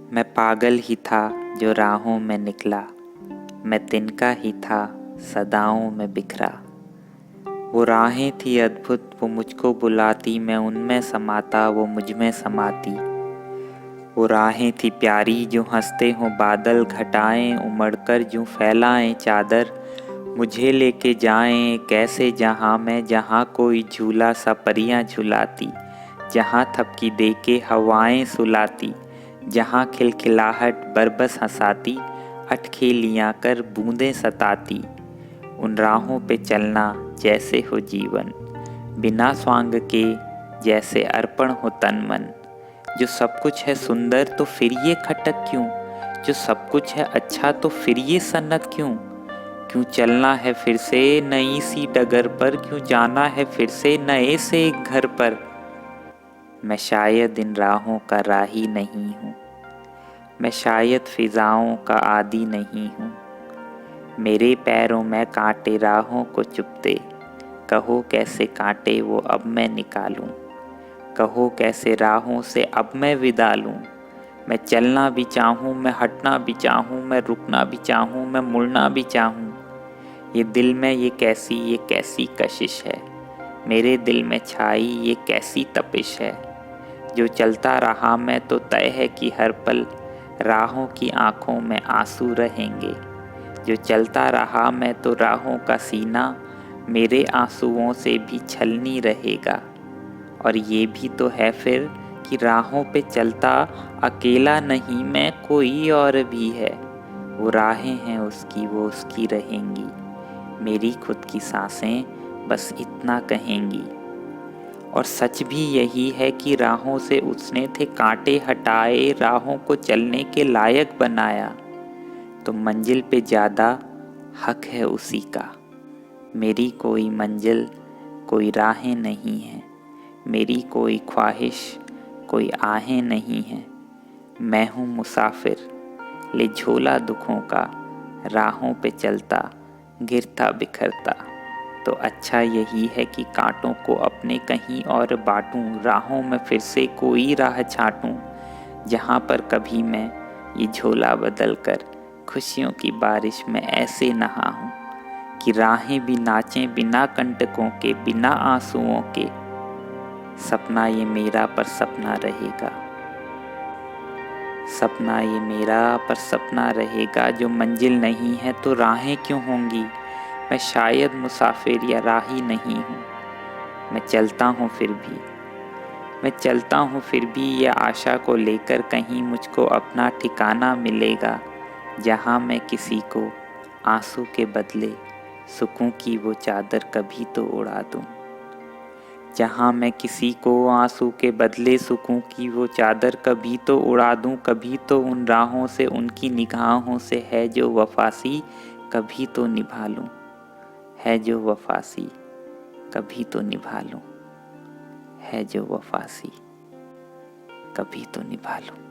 मैं पागल ही था जो राहों में निकला, मैं तिनका ही था सदाओं में बिखरा। वो राहें थी अद्भुत, वो मुझको बुलाती, मैं उनमें समाता, वो मुझ में समाती। वो राहें थी प्यारी जो हंसते हों बादल, घटाएं उमड़कर यूं फैलाएं चादर, मुझे लेके जाएं कैसे जहाँ में, जहाँ कोई झूला सा परियां झुलाती, जहाँ थपकी देके हवाएं सुलाती, जहाँ खिलखिलाहट बरबस हंसाती, अटखेलियाँ कर बूंदें सताती। उन राहों पे चलना जैसे हो जीवन, बिना स्वांग के जैसे अर्पण हो तन मन। जो सब कुछ है सुंदर तो फिर ये खटक क्यों, जो सब कुछ है अच्छा तो फिर ये सन्नत क्यों। क्यों चलना है फिर से नई सी डगर पर, क्यों जाना है फिर से नए से एक घर पर। मैं शायद इन राहों का राही नहीं हूँ, मैं शायद फिजाओं का आदी नहीं हूँ। मेरे पैरों में कांटे राहों को चुभते, कहो कैसे कांटे वो अब मैं निकालूं, कहो कैसे राहों से अब मैं विदा लूं। मैं चलना भी चाहूँ, मैं हटना भी चाहूँ, मैं रुकना भी चाहूँ, मैं मुड़ना भी चाहूँ। ये दिल में ये कैसी कशिश है, मेरे दिल में छाई ये कैसी तपिश है। जो चलता रहा मैं तो तय है कि हर पल राहों की आंखों में आंसू रहेंगे। जो चलता रहा मैं तो राहों का सीना मेरे आंसुओं से भी छलनी रहेगा। और ये भी तो है फिर कि राहों पे चलता अकेला नहीं मैं, कोई और भी है। वो राहें हैं उसकी, वो उसकी रहेंगी, मेरी खुद की सांसें बस इतना कहेंगी। और सच भी यही है कि राहों से उसने थे कांटे हटाए, राहों को चलने के लायक बनाया। तो मंजिल पे ज़्यादा हक है उसी का। मेरी कोई मंजिल कोई राहें नहीं है, मेरी कोई ख्वाहिश कोई आहें नहीं है। मैं हूँ मुसाफिर ले झोला दुखों का, राहों पे चलता गिरता बिखरता। तो अच्छा यही है कि कांटों को अपने कहीं और बांटूं, राहों में फिर से कोई राह छांटूं, जहाँ पर कभी मैं ये झोला बदल कर खुशियों की बारिश में ऐसे नहा हूँ कि राहें भी नाचें बिना कंटकों के, बिना आंसुओं के। सपना ये मेरा पर सपना रहेगा, सपना ये मेरा पर सपना रहेगा। जो मंजिल नहीं है तो राहें क्यों होंगी। मैं शायद मुसाफिर या राही नहीं हूँ, मैं चलता हूँ फिर भी, मैं चलता हूँ फिर भी ये आशा को लेकर कहीं मुझको अपना ठिकाना मिलेगा, जहाँ मैं किसी को आंसू के बदले सुकून की वो चादर कभी तो उड़ा दूँ। जहाँ मैं किसी को आंसू के बदले सुकून की वो चादर कभी तो उड़ा दूँ। कभी तो उन राहों से उनकी निगाहों से है जो वफासी कभी तो निभा लूँ, है जो वफासी कभी तो निभा लूँ, है जो वफासी कभी तो निभा लूँ।